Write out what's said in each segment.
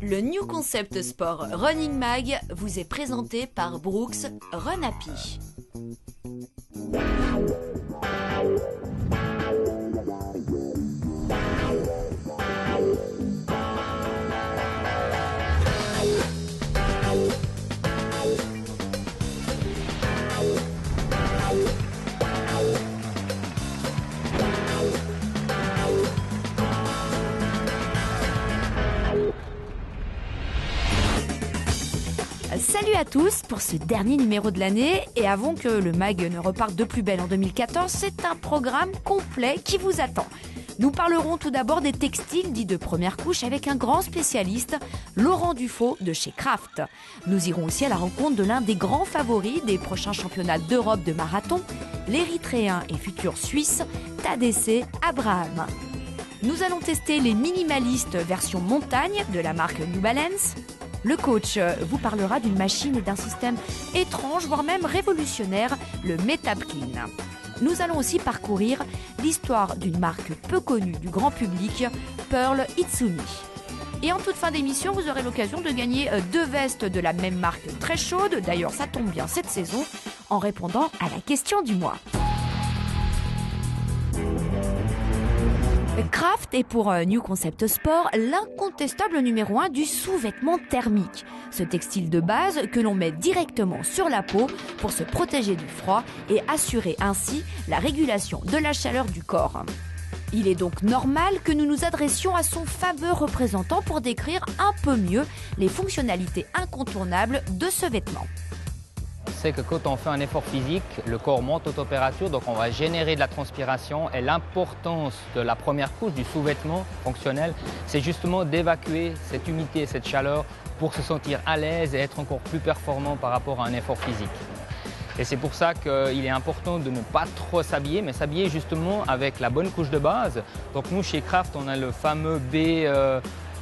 Le New Concept Sport Running Mag vous est présenté par Brooks Run Happy. Salut à tous pour ce dernier numéro de l'année, et avant que le mag ne reparte de plus belle en 2014, c'est un programme complet qui vous attend. Nous parlerons tout d'abord des textiles dits de première couche avec un grand spécialiste, Laurent Dufaux de chez Craft. Nous irons aussi à la rencontre de l'un des grands favoris des prochains championnats d'Europe de marathon, l'Érythréen et futur Suisse, Tadesse Abraham. Nous allons tester les minimalistes version montagne de la marque New Balance. Le coach vous parlera d'une machine et d'un système étrange, voire même révolutionnaire, le Metapclean. Nous allons aussi parcourir l'histoire d'une marque peu connue du grand public, Pearl Itsumi. Et en toute fin d'émission, vous aurez l'occasion de gagner 2 vestes de la même marque très chaude, d'ailleurs ça tombe bien cette saison, en répondant à la question du mois. Craft est pour New Concept Sport l'incontestable numéro 1 du sous-vêtement thermique. Ce textile de base que l'on met directement sur la peau pour se protéger du froid et assurer ainsi la régulation de la chaleur du corps. Il est donc normal que nous nous adressions à son fameux représentant pour décrire un peu mieux les fonctionnalités incontournables de ce vêtement. On sait que quand on fait un effort physique, le corps monte aux températures, donc on va générer de la transpiration, et l'importance de la première couche du sous-vêtement fonctionnel, c'est justement d'évacuer cette humidité et cette chaleur pour se sentir à l'aise et être encore plus performant par rapport à un effort physique. Et c'est pour ça qu'il est important de ne pas trop s'habiller, mais s'habiller justement avec la bonne couche de base. Donc nous, chez Craft, on a le fameux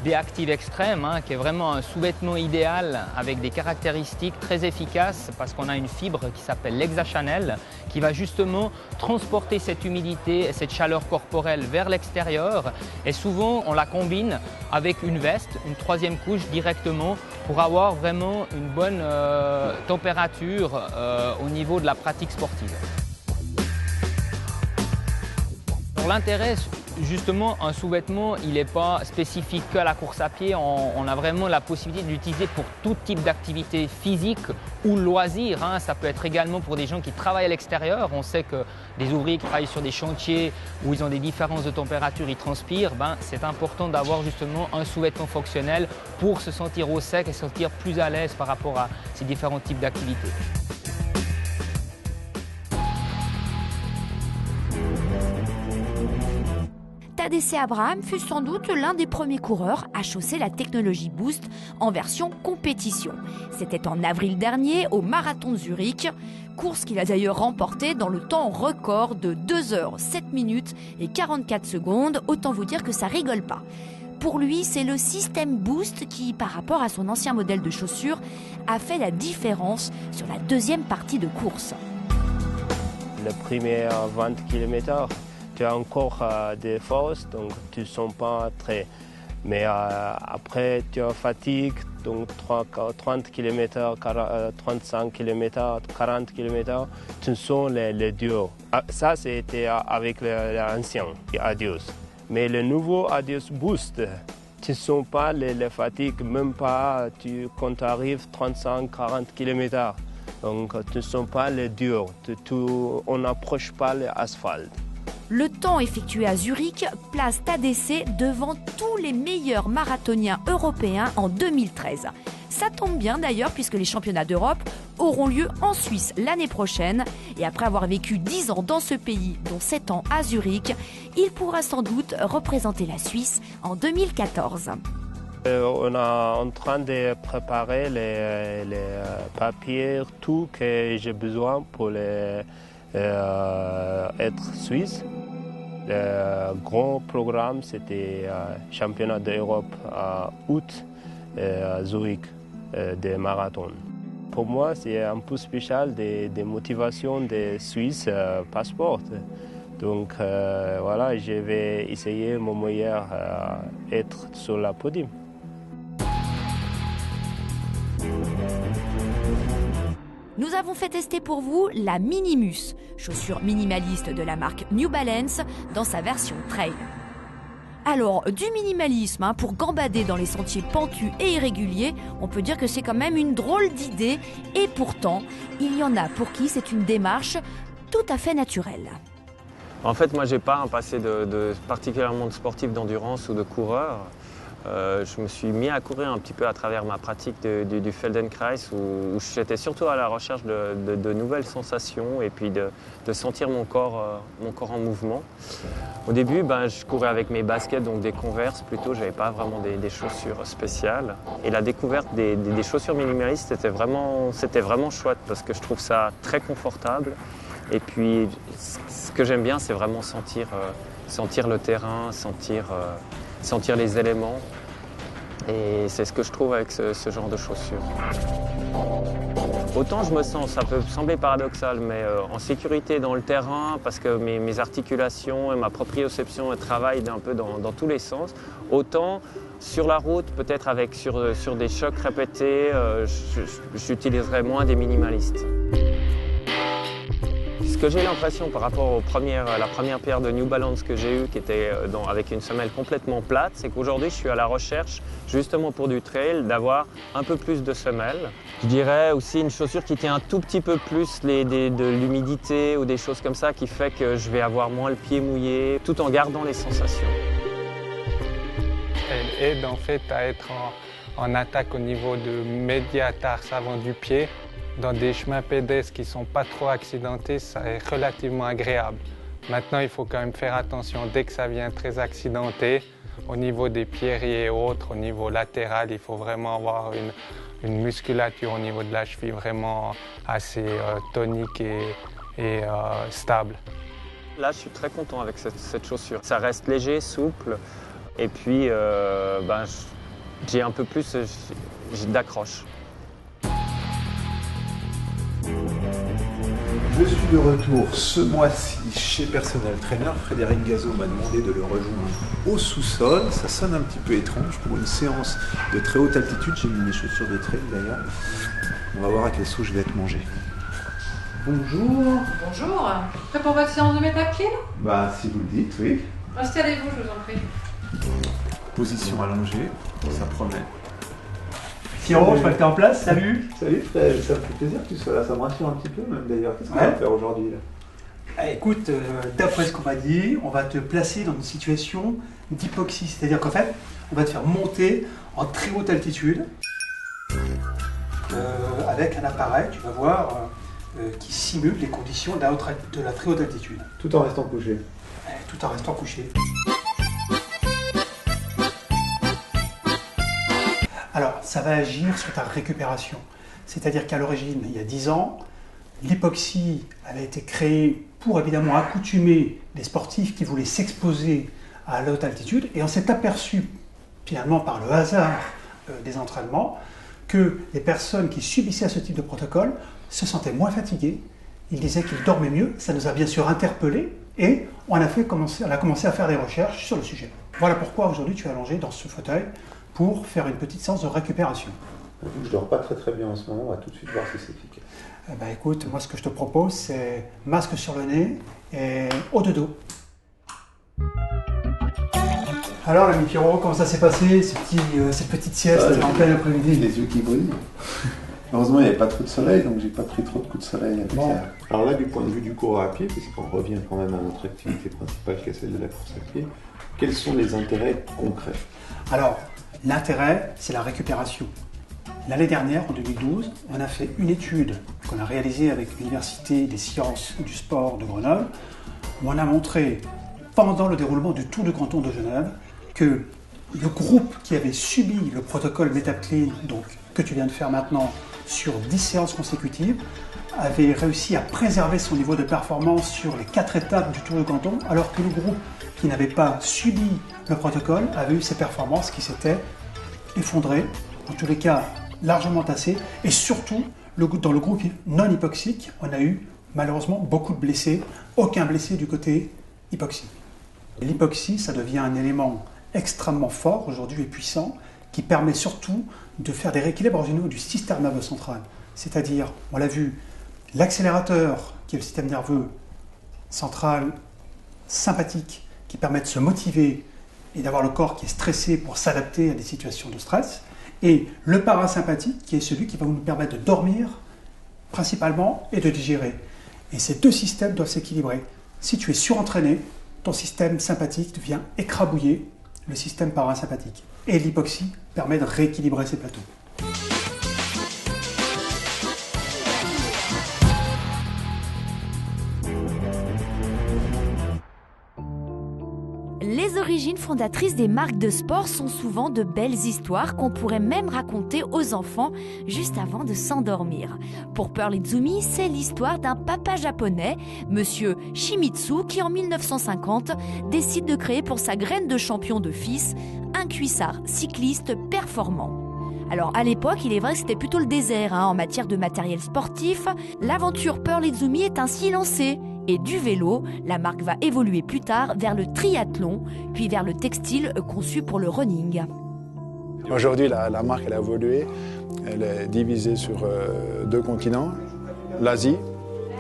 B-Active Extreme, qui est vraiment un sous-vêtement idéal avec des caractéristiques très efficaces parce qu'on a une fibre qui s'appelle l'hexachanel qui va justement transporter cette humidité et cette chaleur corporelle vers l'extérieur, et souvent on la combine avec une veste, une 3e couche directement pour avoir vraiment une bonne température au niveau de la pratique sportive. Pour l'intérêt, justement, un sous-vêtement, il n'est pas spécifique qu'à la course à pied. On a vraiment la possibilité de l'utiliser pour tout type d'activité physique ou loisir. Ça peut être également pour des gens qui travaillent à l'extérieur. On sait que des ouvriers qui travaillent sur des chantiers où ils ont des différences de température, ils transpirent. C'est important d'avoir justement un sous-vêtement fonctionnel pour se sentir au sec et se sentir plus à l'aise par rapport à ces différents types d'activités. Tadesse Abraham fut sans doute l'un des premiers coureurs à chausser la technologie Boost en version compétition. C'était en avril dernier au Marathon de Zurich, course qu'il a d'ailleurs remportée dans le temps record de 2h, 7 minutes et 44 secondes, autant vous dire que ça rigole pas. Pour lui, c'est le système Boost qui, par rapport à son ancien modèle de chaussures, a fait la différence sur la 2e partie de course. Le premier 20 km, tu as encore des forces, donc tu ne sens pas très. Mais après, tu as fatigue, donc 30 km, 35 km, 40 km, tu sens les durs. Ça, c'était avec l'ancien Adios. Mais le nouveau Adios Boost, tu ne sens pas les fatigues, même pas quand tu arrives 35-40 km. Donc tu ne sens pas les durs, on n'approche pas l'asphalte. Le temps effectué à Zurich place Tadesse devant tous les meilleurs marathoniens européens en 2013. Ça tombe bien d'ailleurs puisque les championnats d'Europe auront lieu en Suisse l'année prochaine. Et après avoir vécu 10 ans dans ce pays, dont 7 ans à Zurich, il pourra sans doute représenter la Suisse en 2014. On est en train de préparer les papiers, tout que j'ai besoin pour être suisse. Le grand programme, c'était championnat d'Europe à août à Zurich, des marathons. Pour moi, c'est un peu spécial des motivations des Suisses passeport. Donc voilà, je vais essayer mon meilleur être sur la podium. Nous avons fait tester pour vous la Minimus, chaussure minimaliste de la marque New Balance dans sa version trail. Alors, du minimalisme pour gambader dans les sentiers pentus et irréguliers, on peut dire que c'est quand même une drôle d'idée. Et pourtant, il y en a pour qui c'est une démarche tout à fait naturelle. En fait, moi, j'ai pas un passé particulièrement de sportif d'endurance ou de coureur. Je me suis mis à courir un petit peu à travers ma pratique du Feldenkrais où j'étais surtout à la recherche de nouvelles sensations et puis de sentir mon corps en mouvement. Au début, je courais avec mes baskets, donc des Converse plutôt, j'avais pas vraiment des chaussures spéciales. Et la découverte des chaussures minimalistes, c'était vraiment chouette parce que je trouve ça très confortable. Et puis, ce que j'aime bien, c'est vraiment sentir le terrain, sentir les éléments. Et c'est ce que je trouve avec ce genre de chaussures. Autant je me sens, ça peut sembler paradoxal, mais en sécurité dans le terrain, parce que mes articulations et ma proprioception travaillent un peu dans tous les sens. Autant sur la route, peut-être sur des chocs répétés, j'utiliserai moins des minimalistes. Ce que j'ai l'impression par rapport à la première paire de New Balance que j'ai eue, qui était avec une semelle complètement plate, c'est qu'aujourd'hui je suis à la recherche, justement pour du trail, d'avoir un peu plus de semelles. Je dirais aussi une chaussure qui tient un tout petit peu plus de l'humidité ou des choses comme ça, qui fait que je vais avoir moins le pied mouillé, tout en gardant les sensations. Elle aide en fait à être en attaque au niveau de médiatarse avant du pied. Dans des chemins pédestres qui ne sont pas trop accidentés, ça est relativement agréable. Maintenant, il faut quand même faire attention dès que ça vient très accidenté. Au niveau des pierriers et autres, au niveau latéral, il faut vraiment avoir une musculature au niveau de la cheville vraiment assez tonique et stable. Là, je suis très content avec cette chaussure. Ça reste léger, souple, et puis j'ai un peu plus d'accroche. Je suis de retour ce mois-ci chez Personal Trainer. Frédéric Gazot m'a demandé de le rejoindre au sous-sol. Ça sonne un petit peu étrange pour une séance de très haute altitude. J'ai mis mes chaussures de trail d'ailleurs. On va voir à quelle sauce je vais être mangé. Bonjour. Bonjour. Prêt pour votre séance de métacline ? Si vous le dites, oui. Installez-vous, je vous en prie. Position allongée, ça promet. Pierrot, je crois que t'es en place, salut. Salut Fred, ça me fait plaisir que tu sois là, ça me rassure un petit peu même d'ailleurs. Qu'est-ce qu'on va faire aujourd'hui là ? Écoute, d'après ce qu'on m'a dit, on va te placer dans une situation d'hypoxie. C'est-à-dire qu'en fait, on va te faire monter en très haute altitude avec un appareil, tu vas voir, qui simule les conditions de la très haute altitude. Tout en restant couché. Tout en restant couché. Alors, ça va agir sur ta récupération. C'est-à-dire qu'à l'origine, il y a 10 ans, l'hypoxie avait été créée pour évidemment accoutumer les sportifs qui voulaient s'exposer à la haute altitude. Et on s'est aperçu, finalement par le hasard des entraînements, que les personnes qui subissaient ce type de protocole se sentaient moins fatiguées. Ils disaient qu'ils dormaient mieux. Ça nous a bien sûr interpellés et on a commencé à faire des recherches sur le sujet. Voilà pourquoi aujourd'hui tu es allongé dans ce fauteuil pour faire une petite séance de récupération. Je dors pas très bien en ce moment, on va tout de suite voir si c'est efficace. Écoute, moi ce que je te propose c'est masque sur le nez et haut de dos. Alors l'ami Pierrot, comment ça s'est passé cette petite sieste en plein après-midi ? Les yeux qui brillent. Heureusement il n'y avait pas trop de soleil, donc j'ai pas pris trop de coups de soleil avec ça. Alors là du point de vue du coureur à pied, parce qu'on revient quand même à notre activité principale qui est celle de la course à pied, quels sont les intérêts concrets ? Alors, l'intérêt, c'est la récupération. L'année dernière, en 2012, on a fait une étude qu'on a réalisée avec l'Université des sciences du sport de Grenoble, où on a montré, pendant le déroulement du Tour du Canton de Genève, que le groupe qui avait subi le protocole Metaclean, donc que tu viens de faire maintenant, sur 10 séances consécutives, avait réussi à préserver son niveau de performance sur les 4 étapes du Tour du Canton, alors que le groupe qui n'avait pas subi le protocole avait eu ses performances qui s'étaient effondrées, en tous les cas largement tassées, et surtout dans le groupe non hypoxique, on a eu malheureusement beaucoup de blessés, aucun blessé du côté hypoxie. L'hypoxie, ça devient un élément extrêmement fort aujourd'hui et puissant, qui permet surtout de faire des rééquilibres au niveau du système nerveux central. c'est-à-dire, on l'a vu, l'accélérateur, qui est le système nerveux central sympathique, qui permet de se motiver et d'avoir le corps qui est stressé pour s'adapter à des situations de stress, et le parasympathique, qui est celui qui va nous permettre de dormir principalement et de digérer. Et ces deux systèmes doivent s'équilibrer. Si tu es surentraîné, ton système sympathique devient écrabouillé, le système parasympathique. Et l'hypoxie permet de rééquilibrer ces plateaux. Les origines fondatrices des marques de sport sont souvent de belles histoires qu'on pourrait même raconter aux enfants juste avant de s'endormir. Pour Pearl Izumi, c'est l'histoire d'un papa japonais, monsieur Shimizu, qui en 1950 décide de créer pour sa graine de champion de fils un cuissard cycliste performant. Alors à l'époque, il est vrai que c'était plutôt le désert en matière de matériel sportif. L'aventure Pearl Izumi est ainsi lancée. Et du vélo, la marque va évoluer plus tard vers le triathlon, puis vers le textile conçu pour le running. Aujourd'hui, la marque elle a évolué. Elle est divisée sur 2 continents. L'Asie,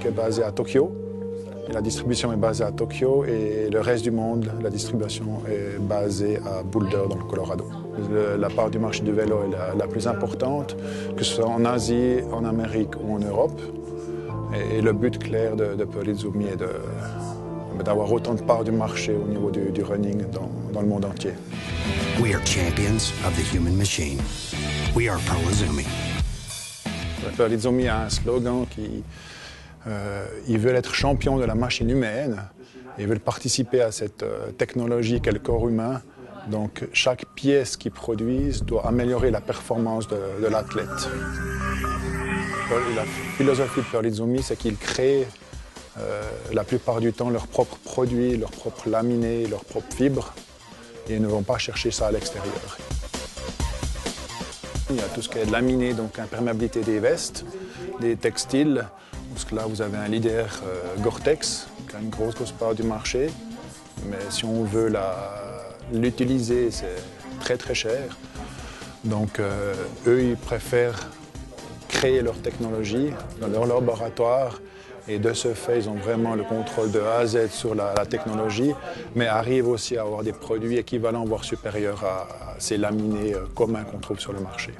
qui est basée à Tokyo. Et la distribution est basée à Tokyo. Et le reste du monde, la distribution est basée à Boulder, dans le Colorado. La part du marché du vélo est la plus importante, que ce soit en Asie, en Amérique ou en Europe. Et le but clair de Pearl Izumi est d'avoir autant de parts du marché au niveau du running dans le monde entier. We are champions of the human machine. We are Pearl Izumi. Pearl Izumi a un slogan ils veulent être champions de la machine humaine. Ils veulent participer à cette technologie qu'est le corps humain. Donc chaque pièce qu'ils produisent doit améliorer la performance de l'athlète. La philosophie de Pearl Izumi, c'est qu'ils créent la plupart du temps leurs propres produits, leurs propres laminés, leurs propres fibres, et ils ne vont pas chercher ça à l'extérieur. Il y a tout ce qui est laminé, donc imperméabilité des vestes, des textiles, parce que là vous avez un leader Gore-Tex, qui a une grosse part du marché, mais si on veut l'utiliser, c'est très très cher. Donc eux, ils préfèrent créer leur technologie dans leur laboratoire et de ce fait, ils ont vraiment le contrôle de A à Z sur la technologie, mais arrivent aussi à avoir des produits équivalents, voire supérieurs à ces laminés communs qu'on trouve sur le marché.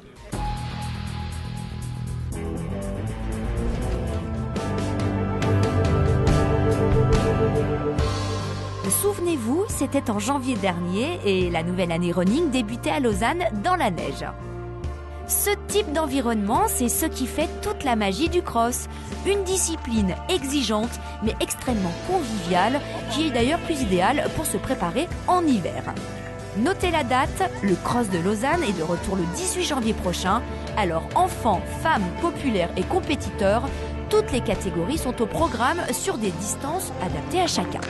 Souvenez-vous, c'était en janvier dernier et la nouvelle année running débutait à Lausanne dans la neige. Ce type d'environnement, c'est ce qui fait toute la magie du cross. Une discipline exigeante, mais extrêmement conviviale, qui est d'ailleurs plus idéale pour se préparer en hiver. Notez la date, le cross de Lausanne est de retour le 18 janvier prochain. Alors enfants, femmes, populaires et compétiteurs, toutes les catégories sont au programme sur des distances adaptées à chacun.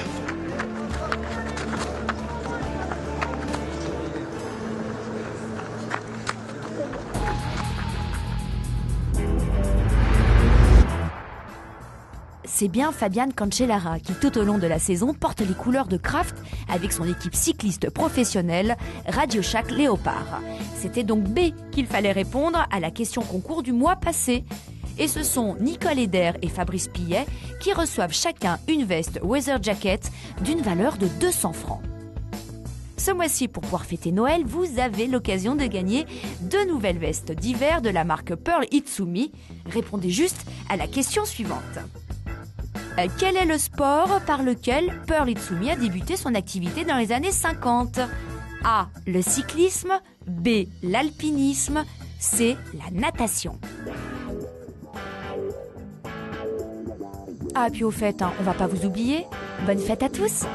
C'est bien Fabian Cancellara qui, tout au long de la saison, porte les couleurs de Kraft avec son équipe cycliste professionnelle RadioShack Léopard. C'était donc B qu'il fallait répondre à la question concours du mois passé. Et ce sont Nicole Eder et Fabrice Pillet qui reçoivent chacun une veste Weather Jacket d'une valeur de 200 francs. Ce mois-ci, pour pouvoir fêter Noël, vous avez l'occasion de gagner 2 nouvelles vestes d'hiver de la marque Pearl Izumi. Répondez juste à la question suivante. Quel est le sport par lequel Pearl Izumi a débuté son activité dans les années 50 ? A. Le cyclisme. B. L'alpinisme. C. La natation. Ah, puis au fait, on va pas vous oublier. Bonne fête à tous!